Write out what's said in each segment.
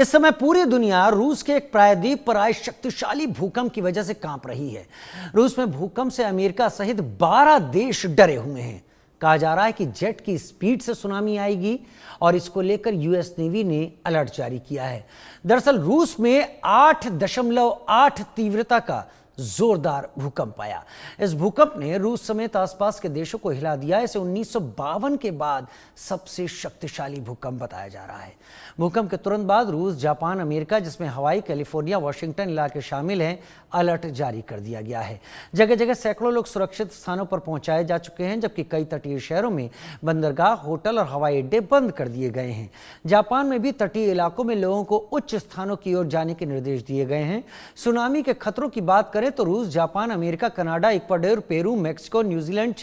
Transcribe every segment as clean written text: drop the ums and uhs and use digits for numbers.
इस समय पूरी दुनिया रूस के एक प्रायद्वीप पर आए शक्तिशाली भूकंप की वजह से कांप रही है। रूस में भूकंप से अमेरिका सहित 12 देश डरे हुए हैं। कहा जा रहा है कि जेट की स्पीड से सुनामी आएगी और इसको लेकर यूएस नेवी ने अलर्ट जारी किया है। दरअसल रूस में 8.8 तीव्रता का जोरदार भूकंप आया। इस भूकंप ने रूस समेत आसपास के देशों को हिला दिया। इसे 1952 के बाद सबसे शक्तिशाली भूकंप बताया जा रहा है। भूकंप के तुरंत बाद रूस, जापान, अमेरिका, जिसमें हवाई, कैलिफोर्निया, वाशिंगटन इलाके शामिल हैं, अलर्ट जारी कर दिया गया है। जगह जगह सैकड़ों लोग सुरक्षित स्थानों पर पहुंचाए जा चुके हैं, जबकि कई तटीय शहरों में बंदरगाह, होटल और हवाई अड्डे बंद कर दिए गए हैं। जापान में भी तटीय इलाकों में लोगों को उच्च स्थानों की ओर जाने के निर्देश दिए गए हैं। सुनामी के खतरों की बात करें तो रूस, Japan, America, Canada, Ecuador, Peru, Mexico, New Zealand,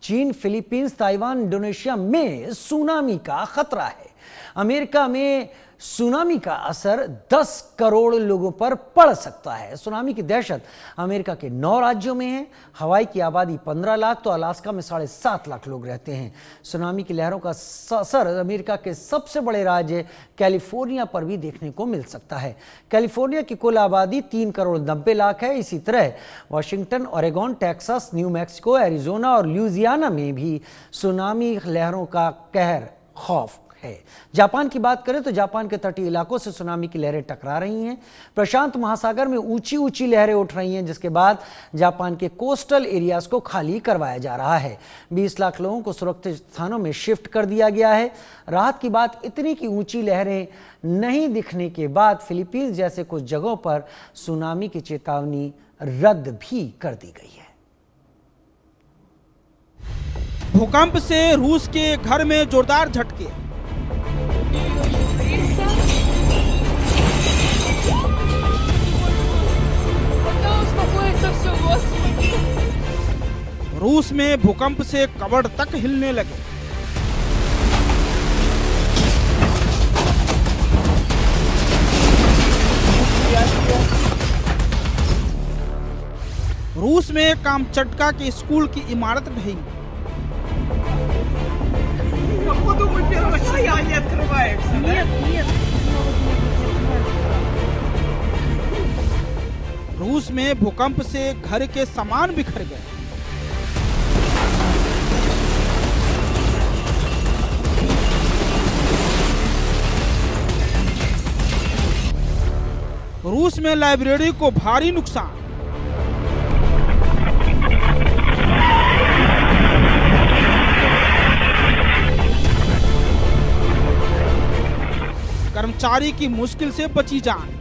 चीन, फिलीपींस, ताइवान, इंडोनेशिया में सुनामी का खतरा है। अमेरिका में सुनामी का असर 10 करोड़ लोगों पर पड़ सकता है। सुनामी की दहशत अमेरिका के 9 राज्यों में है। हवाई की आबादी 15 लाख तो अलास्का में 7.5 लाख लोग रहते हैं। सुनामी की लहरों का असर अमेरिका के सबसे बड़े राज्य कैलिफोर्निया पर भी देखने को मिल सकता है। कैलिफोर्निया की कुल आबादी 3 करोड़ 90 लाख है। इसी तरह Washington, Oregon, Texas, new Mexico, Arizona और ल्यूजियाना में भी सुनामी लहरों का कहर खौफ है। जापान की बात करें तो जापान के तटीय इलाकों से सुनामी की लहरें टकरा रही हैं। प्रशांत महासागर में ऊंची ऊंची लहरें उठ रही हैं, जिसके बाद जापान के कोस्टल एरियाज को खाली करवाया जा रहा है। 20 लाख लोगों को सुरक्षित स्थानों में शिफ्ट कर दिया गया है। राहत की बात इतनी कि ऊंची लहरें नहीं दिखने के बाद फिलीपींस जैसे कुछ जगहों पर सुनामी की चेतावनी रद्द भी कर दी गई है। भूकंप से रूस के घर में जोरदार झटके। रूस में भूकंप से कबड़ तक हिलने लगे। रूस में कामचटका के स्कूल की इमारत ढही। रूस में भूकंप से घर के सामान बिखर गए। रूस में लाइब्रेरी को भारी नुकसान। कर्मचारी की मुश्किल से बची जान।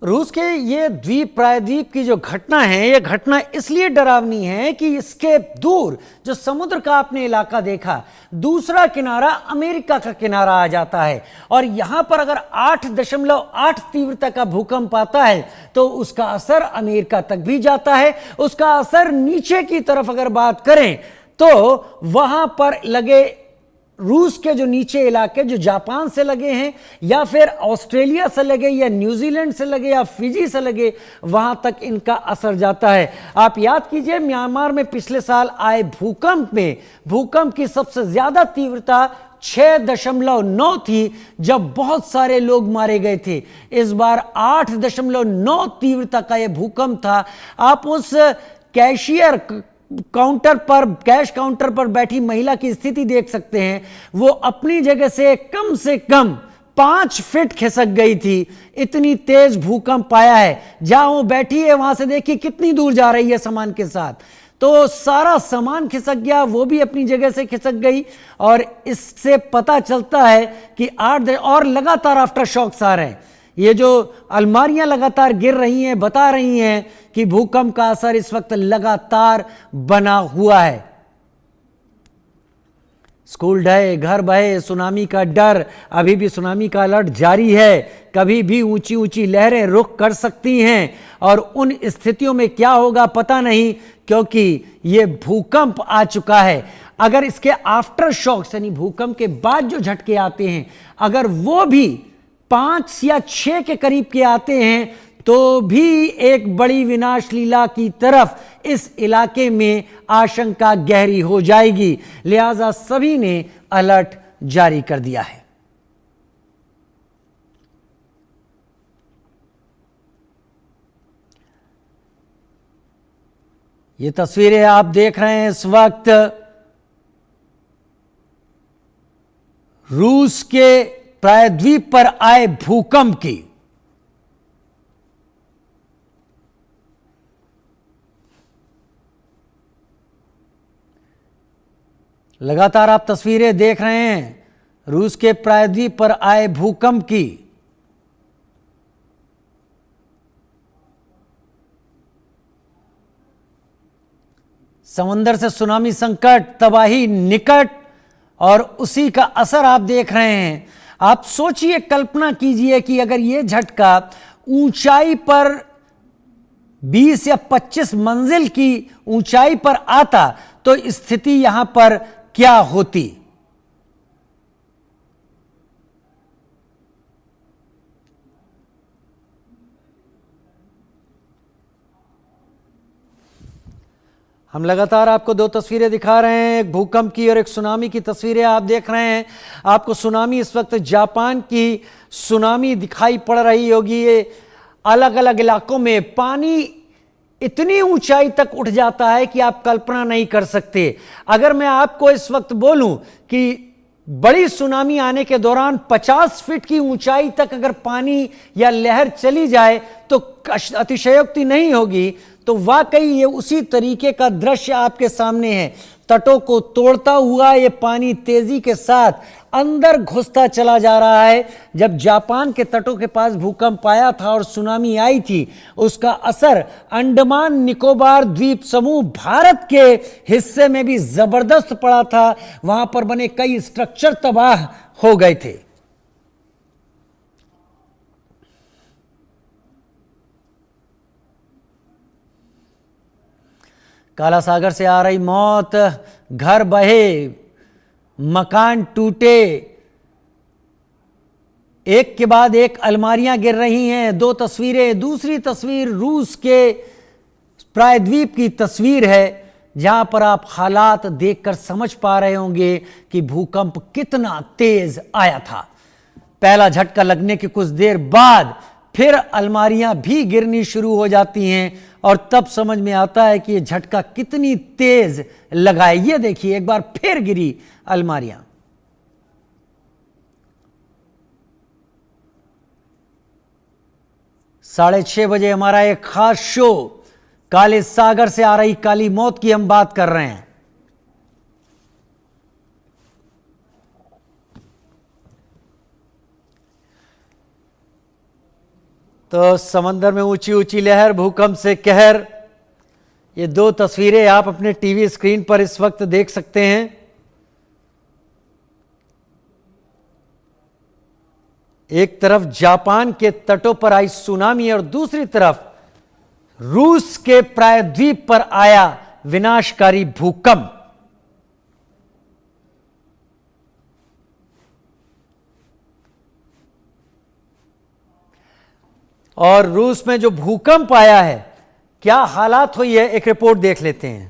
रूस के ये द्वीप प्रायद्वीप की जो घटना है, ये घटना इसलिए डरावनी है कि इसके दूर जो समुद्र का आपने इलाका देखा, दूसरा किनारा अमेरिका का किनारा आ जाता है। और यहां पर अगर 8.8 तीव्रता का भूकंप आता है तो उसका असर अमेरिका तक भी जाता है। उसका असर नीचे की तरफ अगर बात करें तो वहां पर लगे रूस के जो नीचे इलाके जो जापान से लगे हैं या फिर ऑस्ट्रेलिया से लगे या न्यूजीलैंड से लगे या फिजी से लगे, वहां तक इनका असर जाता है। आप याद कीजिए, म्यांमार में पिछले साल आए भूकंप में भूकंप की सबसे ज्यादा तीव्रता 6.9 थी, जब बहुत सारे लोग मारे गए थे। इस बार 8.9 तीव्रता का यह भूकंप था। आप उस कैश काउंटर पर बैठी महिला की स्थिति देख सकते हैं। वो अपनी जगह से कम 5 फीट खिसक गई थी। इतनी तेज भूकंप आया है। जहां वो बैठी है वहां से देखिए कितनी दूर जा रही है सामान के साथ। तो सारा सामान खिसक गया, वो भी अपनी जगह से खिसक गई। और इससे पता चलता है कि 8 और लगातार आफ्टर शॉक्स आ रहे हैं। ये जो अलमारियां लगातार गिर रही हैं बता रही हैं कि भूकंप का असर इस वक्त लगातार बना हुआ है। स्कूल ढहे, घर बहे, सुनामी का डर, अभी भी सुनामी का अलर्ट जारी है। कभी भी ऊंची ऊंची लहरें रुख कर सकती हैं और उन स्थितियों में क्या होगा पता नहीं, क्योंकि ये भूकंप आ चुका है। अगर इसके आफ्टर शॉक्स यानी भूकंप के बाद जो झटके आते हैं, अगर वो भी 5 या 6 के करीब के आते हैं तो भी एक बड़ी विनाश लीला की तरफ इस इलाके में आशंका गहरी हो जाएगी। लिहाजा सभी ने अलर्ट जारी कर दिया है। ये तस्वीरें आप देख रहे हैं इस वक्त रूस के प्रायद्वीप पर आए भूकंप की। लगातार आप तस्वीरें देख रहे हैं रूस के प्रायद्वीप पर आए भूकंप की। समंदर से सुनामी संकट, तबाही निकट और उसी का असर आप देख रहे हैं। आप सोचिए, कल्पना कीजिए कि अगर यह झटका ऊंचाई पर 20 या 25 मंजिल की ऊंचाई पर आता तो स्थिति यहां पर क्या होती। हम लगातार आपको दो तस्वीरें दिखा रहे हैं, एक भूकंप की और एक सुनामी की तस्वीरें आप देख रहे हैं। आपको सुनामी इस वक्त जापान की सुनामी दिखाई पड़ रही होगी। ये अलग अलग इलाकों में पानी इतनी ऊंचाई तक उठ जाता है कि आप कल्पना नहीं कर सकते। अगर मैं आपको इस वक्त बोलूं कि बड़ी सुनामी आने के दौरान 50 फीट की ऊंचाई तक अगर पानी या लहर चली जाए तो अतिशयोक्ति नहीं होगी। तो वाकई ये उसी तरीके का दृश्य आपके सामने है। तटों को तोड़ता हुआ ये पानी तेजी के साथ अंदर घुसता चला जा रहा है। जब जापान के तटों के पास भूकंप आया था और सुनामी आई थी, उसका असर अंडमान निकोबार द्वीप समूह भारत के हिस्से में भी जबरदस्त पड़ा था। वहां पर बने कई स्ट्रक्चर तबाह हो गए थे। काला सागर से आ रही मौत, घर बहे, मकान टूटे, एक के बाद एक अलमारियां गिर रही हैं। दो तस्वीरें, दूसरी तस्वीर रूस के प्रायद्वीप की तस्वीर है, जहां पर आप हालात देखकर समझ पा रहे होंगे कि भूकंप कितना तेज आया था। पहला झटका लगने के कुछ देर बाद फिर अलमारियां भी गिरनी शुरू हो जाती हैं और तब समझ में आता है कि यह झटका कितनी तेज लगा है। ये देखिए, एक बार फिर गिरी अलमारियां। साढ़े 6 बजे हमारा एक खास शो काले सागर से आ रही काली मौत की हम बात कर रहे हैं। तो समंदर में ऊंची ऊंची लहर, भूकंप से कहर, ये दो तस्वीरें आप अपने टीवी स्क्रीन पर इस वक्त देख सकते हैं। एक तरफ जापान के तटों पर आई सुनामी और दूसरी तरफ रूस के प्रायद्वीप पर आया विनाशकारी भूकंप। और रूस में जो भूकंप आया है, क्या हालात हुई है, एक रिपोर्ट देख लेते हैं।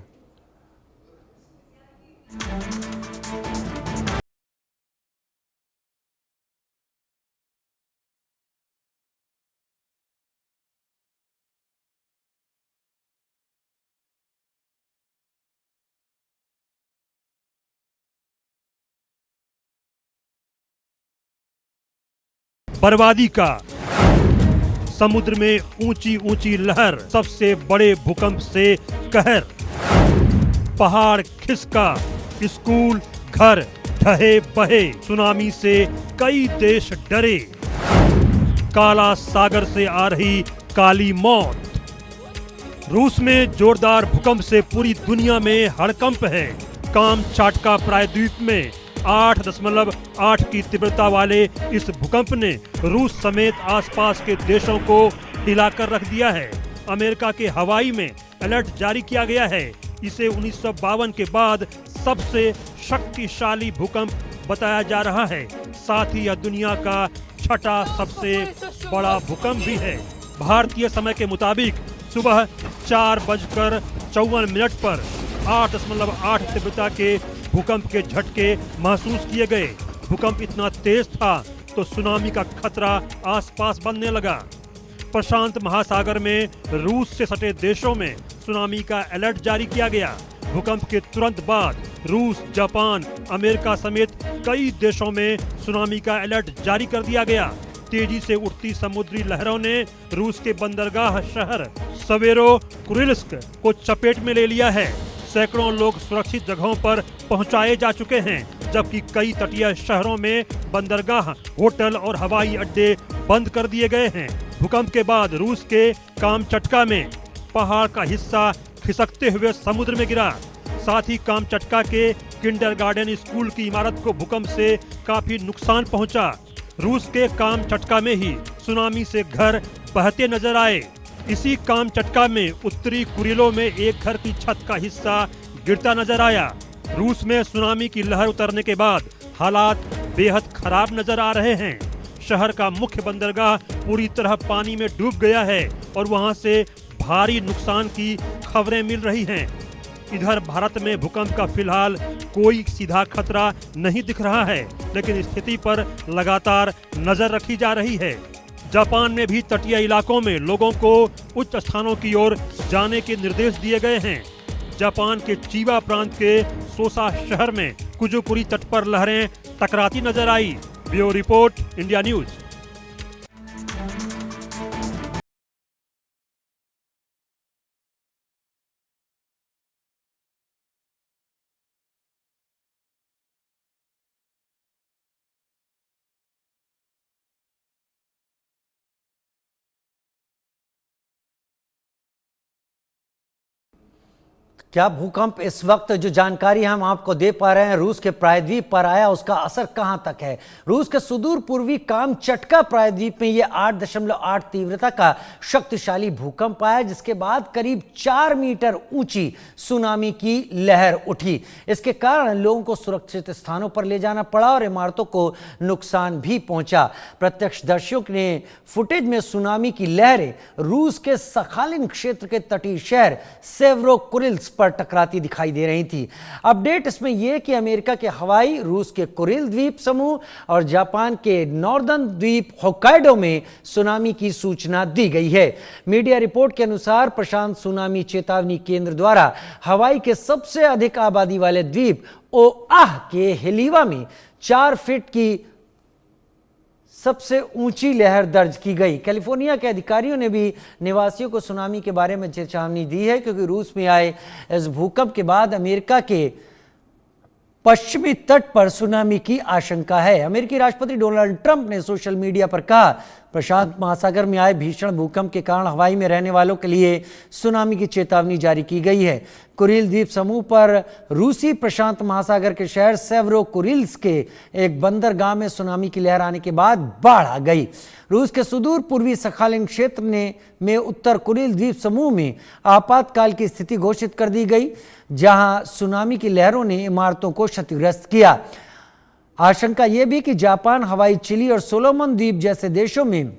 बर्बादी का समुद्र में ऊंची ऊंची लहर, सबसे बड़े भूकंप से कहर, पहाड़ खिसका, स्कूल घर ढहे बहे, सुनामी से कई देश डरे, काला सागर से आ रही काली मौत। रूस में जोरदार भूकंप से पूरी दुनिया में हड़कंप है। कामचाटका प्रायद्वीप में 8.8 की तीव्रता वाले इस भूकंप ने रूस समेत आसपास के देशों को हिलाकर रख दिया है। अमेरिका के हवाई में अलर्ट जारी किया गया है। इसे 1952 के बाद सबसे शक्तिशाली भूकंप बताया जा रहा है। साथ ही यह दुनिया का छठा सबसे बड़ा भूकंप भी है। भारतीय समय के मुताबिक सुबह 4:54 पर 8.8 तीव्रता के भूकंप के झटके महसूस किए गए। भूकंप इतना तेज था तो सुनामी का खतरा आसपास बनने लगा। प्रशांत महासागर में रूस से सटे देशों में सुनामी का अलर्ट जारी किया गया। भूकंप के तुरंत बाद रूस, जापान, अमेरिका समेत कई देशों में सुनामी का अलर्ट जारी कर दिया गया। तेजी से उठती समुद्री लहरों ने रूस के बंदरगाह शहर सवेरो कुरिल्स्क को चपेट में ले लिया है। सैकड़ों लोग सुरक्षित जगहों पर पहुंचाए जा चुके हैं, जबकि कई तटीय शहरों में बंदरगाह, होटल और हवाई अड्डे बंद कर दिए गए हैं। भूकंप के बाद रूस के कामचटका में पहाड़ का हिस्सा खिसकते हुए समुद्र में गिरा। साथ ही कामचटका के किंडरगार्टन स्कूल की इमारत को भूकंप से काफी नुकसान पहुंचा। रूस के कामचटका में ही सुनामी से घर बहते नजर आए। इसी कामचटका में उत्तरी कुरिलों में एक घर की छत का हिस्सा गिरता नजर आया। रूस में सुनामी की लहर उतरने के बाद हालात बेहद खराब नजर आ रहे हैं। शहर का मुख्य बंदरगाह पूरी तरह पानी में डूब गया है और वहां से भारी नुकसान की खबरें मिल रही हैं। इधर भारत में भूकंप का फिलहाल कोई सीधा खतरा नहीं दिख रहा है, लेकिन स्थिति पर लगातार नजर रखी जा रही है। जापान में भी तटीय इलाकों में लोगों को उच्च स्थानों की ओर जाने के निर्देश दिए गए हैं। जापान के चीबा प्रांत के सोसा शहर में कुजुकुरी तट पर लहरें टकराती नजर आई। Bureau report, India news. क्या भूकंप इस वक्त जो जानकारी हम आपको दे पा रहे हैं रूस के प्रायद्वीप पर आया, उसका असर कहां तक है? रूस के सुदूर पूर्वी कामचटका प्रायद्वीप में यह 8.8 तीव्रता का शक्तिशाली भूकंप आया, जिसके बाद करीब 4 मीटर ऊंची सुनामी की लहर उठी। इसके कारण लोगों को सुरक्षित स्थानों पर ले जाना पड़ा और इमारतों को नुकसान भी पहुंचा। प्रत्यक्षदर्शियों ने फुटेज में सुनामी की लहरें रूस के सखालिन क्षेत्र के तटीय शहर सेवरो कुरिल्स पर टकराती दिखाई दे रही थी। अपडेट इसमें यह कि अमेरिका के हवाई, रूस के कुरिल द्वीप समूह और जापान के नॉर्दर्न द्वीप होक्काइडो में सुनामी की सूचना दी गई है। मीडिया रिपोर्ट के अनुसार प्रशांत सुनामी चेतावनी केंद्र द्वारा हवाई के सबसे अधिक आबादी वाले द्वीप ओआह के हेलीवा में 4 फीट की सबसे ऊंची लहर दर्ज की गई। कैलिफोर्निया के अधिकारियों ने भी निवासियों को सुनामी के बारे में चेतावनी दी है, क्योंकि रूस में आए इस भूकंप के बाद अमेरिका के पश्चिमी तट पर सुनामी की आशंका है। अमेरिकी राष्ट्रपति डोनाल्ड ट्रंप ने सोशल मीडिया पर कहा, प्रशांत महासागर में आए भीषण भूकंप के कारण हवाई में रहने वालों के लिए सुनामी की चेतावनी जारी की गई है। कुरिल द्वीप समूह पर रूसी प्रशांत महासागर के शहर सेवरो कुरिल्स के एक बंदरगाह में सुनामी की लहर आने के बाद बाढ़ आ गई। रूस के सुदूर पूर्वी सखालिन क्षेत्र में उत्तर कुरिल द्वीप समूह में आपातकाल की स्थिति घोषित कर दी गई, जहां सुनामी की लहरों ने इमारतों को क्षतिग्रस्त किया। आशंका यह भी कि जापान, हवाई, चिली और सोलोमन द्वीप जैसे देशों में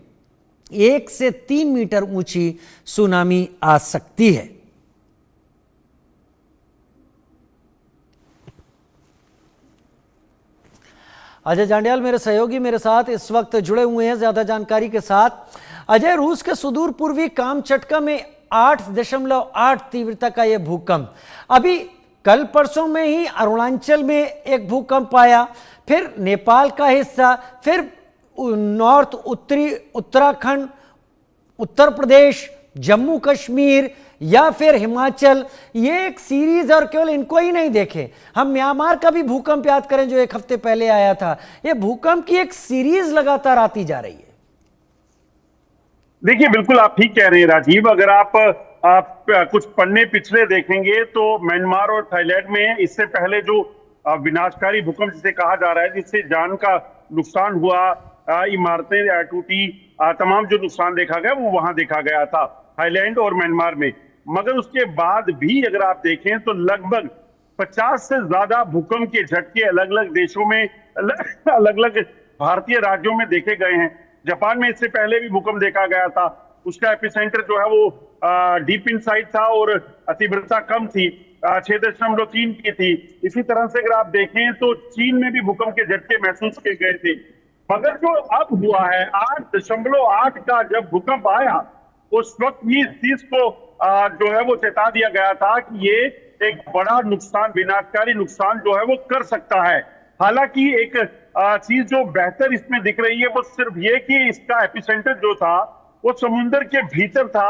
1 से 3 मीटर ऊंची सुनामी आ सकती है। अजय जांडियाल मेरे सहयोगी मेरे साथ इस वक्त जुड़े हुए हैं ज्यादा जानकारी के साथ। अजय, रूस के सुदूर पूर्वी कामचटका में 8.8 तीव्रता का यह भूकंप, अभी कल परसों में ही अरुणाचल में एक भूकंप आया, फिर नेपाल का हिस्सा, फिर नॉर्थ उत्तरी उत्तराखंड, उत्तर प्रदेश, जम्मू कश्मीर या फिर हिमाचल, ये एक सीरीज। और केवल इनको ही नहीं देखे, हम म्यांमार का भी भूकंप याद करें जो 1 हफ्ते पहले आया था। ये भूकंप की एक सीरीज लगातार आती जा रही है। देखिए, बिल्कुल आप ठीक कह रहे हैं राजीव। अगर आप कुछ पन्ने पिछले देखेंगे तो म्यांमार और थाईलैंड में इससे पहले जो विनाशकारी भूकंप जिसे कहा जा रहा है, जिससे जान का नुकसान हुआ, इमारतें टूटी, तमाम जो नुकसान देखा गया वो वहां देखा गया था, थाईलैंड और म्यांमार में। मगर उसके बाद भी अगर आप देखें तो लगभग 50 से ज्यादा भूकंप के झटके अलग अलग देशों में, अलग अलग भारतीय राज्यों में देखे गए हैं। जापान में इससे पहले भी भूकंप देखा गया था, उसका एपिसेंटर जो है वो डीप इनसाइड था और तीव्रता कम थी, 6.3 की थी। इसी तरह से अगर आप देखें तो चीन में भी भूकंप के झटके महसूस किए गए थे। मगर जो अब हुआ है 8.8 का जब भूकंप आया, उस वक्त भी इस चीज को जो है वो चेता दिया गया था कि ये एक बड़ा नुकसान, विनाशकारी नुकसान जो है वो कर सकता है। हालांकि एक चीज जो बेहतर इसमें दिख रही है वो सिर्फ ये कि इसका एपिसेंटर जो था वो समुद्र के भीतर था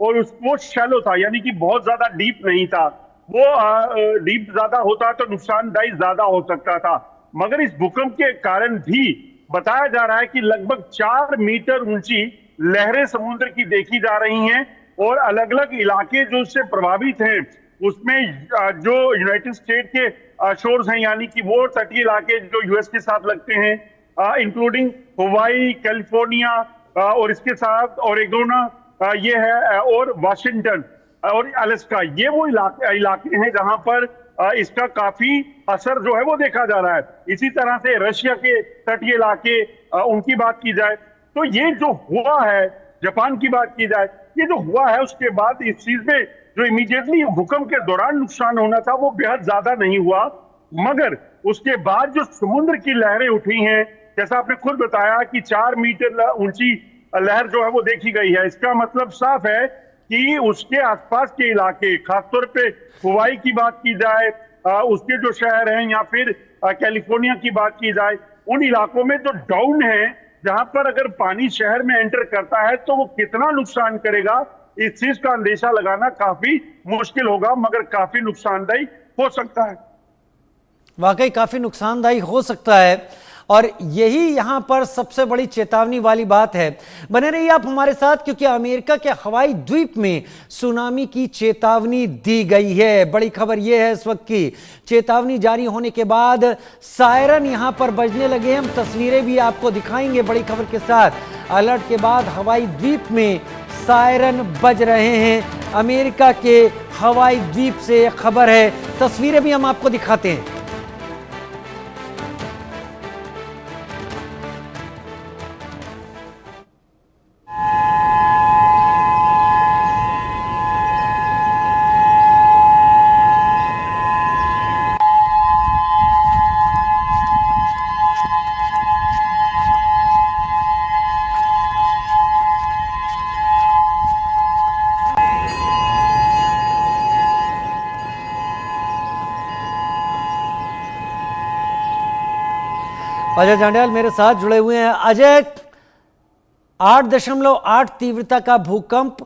और वो शैलो था, यानी कि बहुत ज्यादा डीप नहीं था। वो डीप ज्यादा होता तो नुकसानदायी ज्यादा हो सकता था। मगर इस भूकंप के कारण भी बताया जा रहा है कि लगभग 4 मीटर ऊंची लहरें समुद्र की देखी जा रही हैं और अलग अलग इलाके जो इससे प्रभावित हैं उसमें जो यूनाइटेड स्टेट के शोर्स हैं, यानी कि वो तटीय इलाके जो यूएस के साथ लगते हैं, इंक्लूडिंग हवाई, कैलिफोर्निया और इसके साथ ओरेगोन, ये है, और वाशिंगटन और अलास्का, ये वो इलाके हैं जहां पर इसका काफी असर जो है वो देखा जा रहा है। इसी तरह से रशिया के तटीय इलाके, उनकी बात की जाए तो ये जो हुआ है, जापान की बात की जाए, ये जो हुआ है उसके बाद इस चीज में जो इमीडिएटली भूकंप के दौरान नुकसान होना था वो बेहद ज्यादा नहीं हुआ। मगर उसके बाद जो समुद्र की लहरें उठी हैं, जैसा आपने खुद बताया कि 4 मीटर ऊंची लहर जो है वो देखी गई है, इसका मतलब साफ है कि उसके आसपास के इलाके, खासतौर पे हवाई की बात की जाए, उसके जो शहर हैं, या फिर कैलिफोर्निया की बात की जाए, उन इलाकों में जो डाउन है, जहां पर अगर पानी शहर में एंटर करता है तो वो कितना नुकसान करेगा, इस चीज का अंदेशा लगाना काफी मुश्किल होगा, मगर काफी नुकसानदायी हो सकता है। वाकई काफी नुकसानदायी हो सकता है और यही यहां पर सबसे बड़ी चेतावनी वाली बात है। बने रहिए आप हमारे साथ, क्योंकि अमेरिका के हवाई द्वीप में सुनामी की चेतावनी दी गई है। बड़ी खबर यह है इस वक्त की, चेतावनी जारी होने के बाद सायरन यहां पर बजने लगे हैं। हम तस्वीरें भी आपको दिखाएंगे बड़ी खबर के साथ। अलर्ट के बाद हवाई द्वीप में सायरन बज रहे हैं। अमेरिका के हवाई द्वीप से खबर है, तस्वीरें भी हम आपको दिखाते हैं। अजय जांड्याल मेरे साथ जुड़े हुए हैं। अजय, 8.8 तीव्रता का भूकंप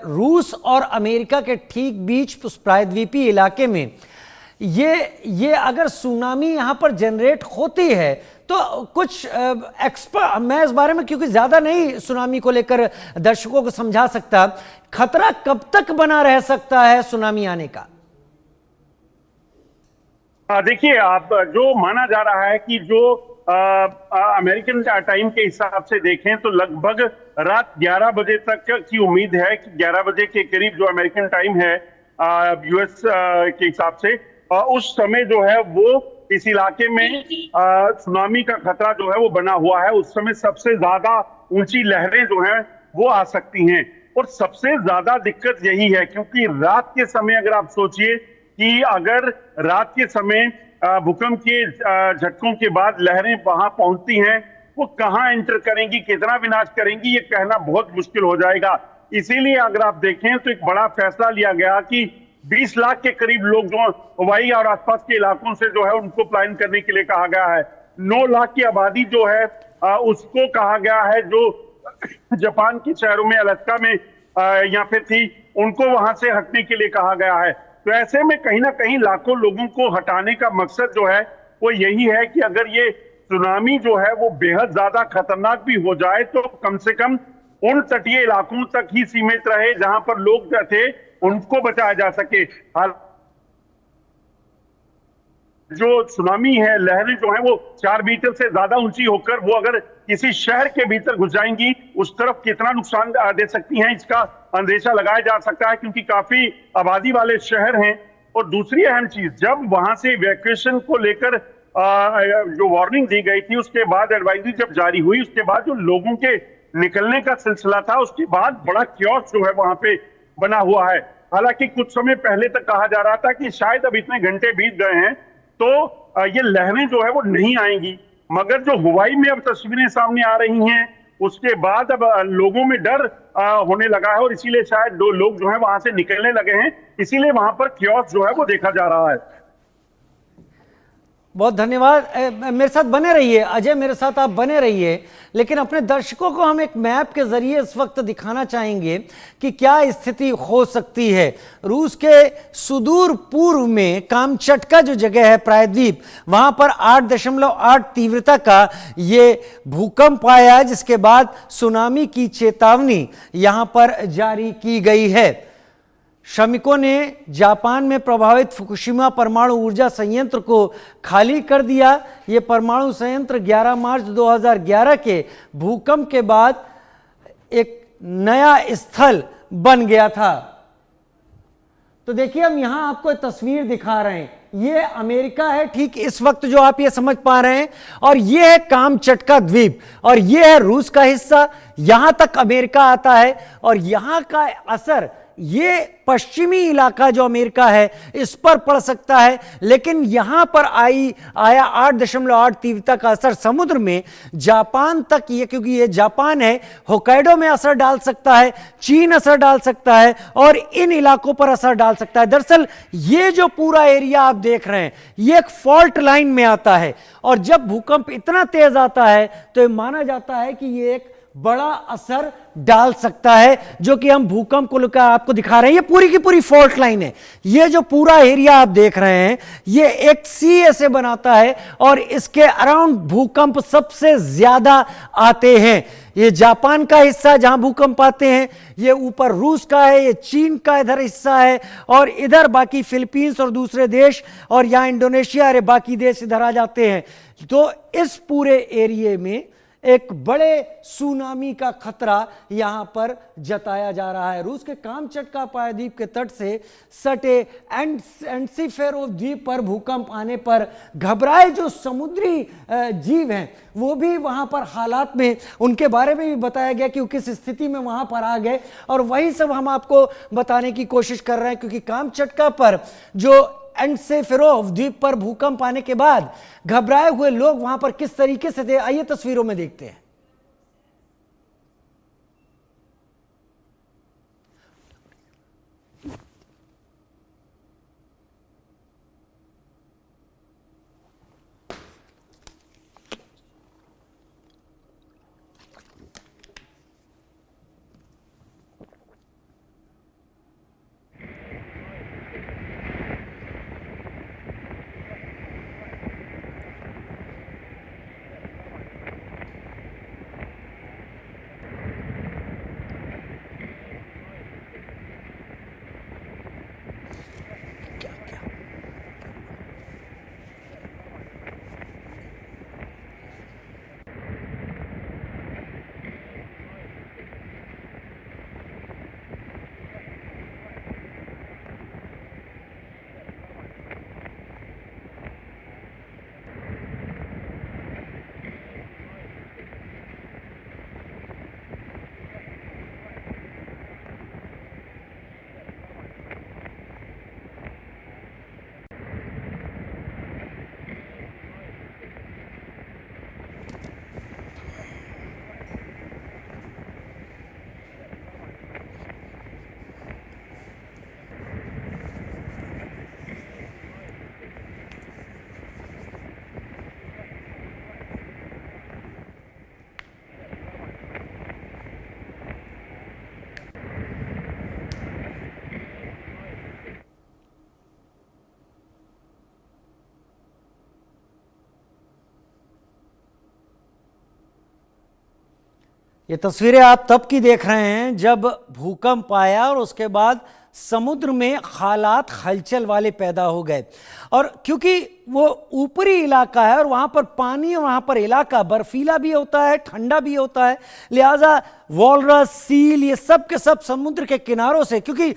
रूस और अमेरिका के ठीक बीच उस प्रायद्वीपीय इलाके में, ये अगर सुनामी यहां पर जनरेट होती है तो कुछ एक्सपर्ट, मैं इस बारे में क्योंकि ज्यादा नहीं सुनामी को लेकर दर्शकों को समझा सकता, खतरा कब तक बना रह सकता है सुनामी आने का? देखिए, आप जो माना जा रहा है कि जो अमेरिकन टाइम के हिसाब से देखें तो लगभग रात 11 बजे तक की उम्मीद है कि 11 बजे के करीब जो अमेरिकन टाइम है यूएस के हिसाब से, उस समय जो है वो इस इलाके में सुनामी का खतरा जो है वो बना हुआ है। उस समय सबसे ज्यादा ऊंची लहरें जो हैं वो आ सकती हैं और सबसे ज्यादा दिक्कत यही है क्योंकि रात के समय अगर आप सोचिए कि अगर रात के समय भूकंप के झटकों के बाद लहरें वहां पहुंचती हैं, वो कहां एंटर करेंगी, कितना विनाश करेंगी, ये कहना बहुत मुश्किल हो जाएगा। इसीलिए अगर आप देखें तो एक बड़ा फैसला लिया गया कि 20 लाख के करीब लोग जो हवाई और आसपास के इलाकों से जो है उनको प्लान करने के लिए कहा गया है। 9 लाख की आबादी जो है उसको कहा गया है, जो जापान के शहरों में, अलास्का में या फिर थी, उनको वहां से हटने के लिए कहा गया है। तो ऐसे में कहीं ना कहीं लाखों लोगों को हटाने का मकसद जो है वो यही है कि अगर ये सुनामी जो है वो बेहद ज्यादा खतरनाक भी हो जाए तो कम से कम उन तटीय इलाकों तक ही सीमित रहे जहां पर लोग थे, उनको बचाया जा सके। जो सुनामी है, लहरें जो है वो 4 मीटर से ज्यादा ऊंची होकर वो अगर किसी शहर के भीतर घुस जाएंगी, उस तरफ कितना नुकसान दे सकती हैं, इसका अंदेशा लगाया जा सकता है क्योंकि काफी आबादी वाले शहर हैं। और दूसरी अहम चीज, जब वहां से इवैक्यूएशन को लेकर जो वार्निंग दी गई थी, उसके बाद एडवाइजरी जब जारी हुई, उसके बाद जो लोगों के निकलने का सिलसिला था, उसके बाद बड़ा क्योस जो है वहां पे बना हुआ है। हालांकि कुछ समय पहले तक कहा जा रहा था कि शायद अब इतने घंटे बीत गए हैं तो ये लहरें जो है वो नहीं आएंगी, मगर जो हवाई में अब तस्वीरें सामने आ रही हैं उसके बाद अब लोगों में डर होने लगा है और इसीलिए शायद दो लोग जो है वहां से निकलने लगे हैं, इसीलिए वहां पर क्योस जो है वो देखा जा रहा है। बहुत धन्यवाद। मेरे साथ बने रहिए अजय, मेरे साथ आप बने रहिए, लेकिन अपने दर्शकों को हम एक मैप के जरिए इस वक्त दिखाना चाहेंगे कि क्या स्थिति हो सकती है। रूस के सुदूर पूर्व में कामचटका जो जगह है, प्रायद्वीप, वहां पर 8.8 तीव्रता का ये भूकंप आया, जिसके बाद सुनामी की चेतावनी यहां पर जारी की गई है। श्रमिकों ने जापान में प्रभावित फुकुशिमा परमाणु ऊर्जा संयंत्र को खाली कर दिया। यह परमाणु संयंत्र 11 मार्च 2011 के भूकंप के बाद एक नया स्थल बन गया था। तो देखिए, हम यहां आपको एक तस्वीर दिखा रहे हैं। ये अमेरिका है ठीक इस वक्त जो आप ये समझ पा रहे हैं, और ये है कामचटका द्वीप, और ये है रूस का हिस्सा। यहां तक अमेरिका आता है, और यहां का असर ये पश्चिमी इलाका जो अमेरिका है इस पर पड़ सकता है, लेकिन यहां पर आया 8.8 तीव्रता का असर समुद्र में जापान तक, ये क्योंकि ये जापान है, होक्काइडो में असर डाल सकता है, चीन असर डाल सकता है, और इन इलाकों पर असर डाल सकता है। दरअसल ये जो पूरा एरिया आप देख रहे हैं ये एक फॉल्ट लाइन में आता है, और जब भूकंप इतना तेज आता है तो ये माना जाता है कि ये एक बड़ा असर डाल सकता है, जो कि हम भूकंप को लेकर आपको दिखा रहे हैं। ये पूरी की पूरी फॉल्ट लाइन है। ये जो पूरा एरिया आप देख रहे हैं ये एक सी ऐसे बनाता है, और इसके अराउंड भूकंप सबसे ज्यादा आते हैं। ये जापान का हिस्सा जहां भूकंप आते हैं, ये ऊपर रूस का है, ये चीन का इधर हिस्सा है, और इधर बाकी फिलीपींस और दूसरे देश, और यहां इंडोनेशिया, अरे बाकी देश इधर आ जाते हैं। तो इस पूरे एरिया में एक बड़े सुनामी का खतरा यहां पर जताया जा रहा है। रूस के कामचटका प्रायद्वीप के तट से सटे एंटीफेरोव द्वीप पर भूकंप आने पर घबराए जो समुद्री जीव हैं वो भी वहां पर हालात में, उनके बारे में भी बताया गया कि वो किस स्थिति में वहां पर आ गए, और वही सब हम आपको बताने की कोशिश कर रहे हैं। क्योंकि कामचटका पर जो एंटीफेरोव द्वीप पर भूकंप आने के बाद घबराए हुए लोग वहां पर किस तरीके से थे, आइए तस्वीरों में देखते हैं। ये तस्वीरें आप तब की देख रहे हैं जब भूकंप आया और उसके बाद समुद्र में हालात हलचल वाले पैदा हो गए। और क्योंकि वो ऊपरी इलाका है और वहाँ पर पानी और वहाँ पर इलाका बर्फीला भी होता है, ठंडा भी होता है, लिहाजा वॉलरस, सील, ये सब के सब समुद्र के किनारों से, क्योंकि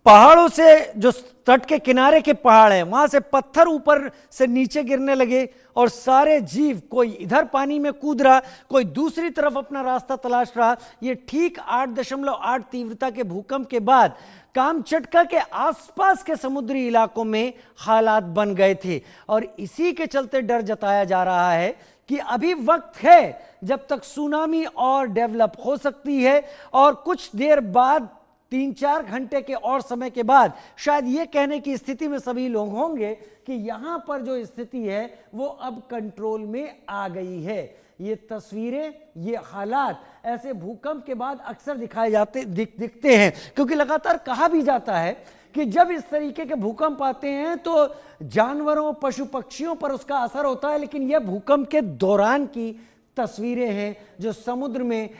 पहाड़ों से जो तट के किनारे के पहाड़ हैं वहां से पत्थर ऊपर से नीचे गिरने लगे और सारे जीव, कोई इधर पानी में कूद रहा, कोई दूसरी तरफ अपना रास्ता तलाश रहा। ये ठीक 8.8 तीव्रता के भूकंप के बाद कामचटका के आसपास के समुद्री इलाकों में हालात बन गए थे और इसी के चलते डर जताया जा रहा है कि अभी वक्त है जब तक सुनामी और डेवलप हो सकती है और कुछ देर बाद 3-4 घंटे के और समय के बाद शायद ये कहने की स्थिति में सभी लोग होंगे कि यहां पर जो स्थिति है वो अब कंट्रोल में आ गई है। ये तस्वीरें, ये हालात ऐसे भूकंप के बाद अक्सर दिखते हैं, क्योंकि लगातार कहा भी जाता है कि जब इस तरीके के भूकंप आते हैं तो जानवरों, पशु पक्षियों पर उसका असर होता है, लेकिन यह भूकंप के दौरान की तस्वीरें हैं जो समुद्र में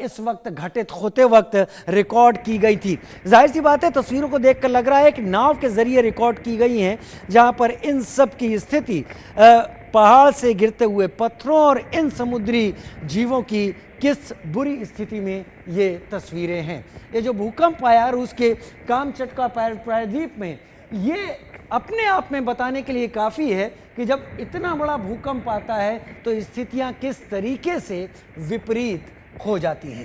इस वक्त घटित होते वक्त रिकॉर्ड की गई थी। जाहिर सी बात है, तस्वीरों को देखकर लग रहा है कि नाव के जरिए रिकॉर्ड की गई हैं, जहां पर इन सब की स्थिति, पहाड़ से गिरते हुए पत्थरों और इन समुद्री जीवों की किस बुरी स्थिति में ये तस्वीरें हैं। ये जो भूकंप आया रूस के कामचटका प्रायद्वीप में, ये अपने आप में बताने के लिए काफ़ी है कि जब इतना बड़ा भूकंप आता है तो स्थितियां किस तरीके से विपरीत हो जाती हैं।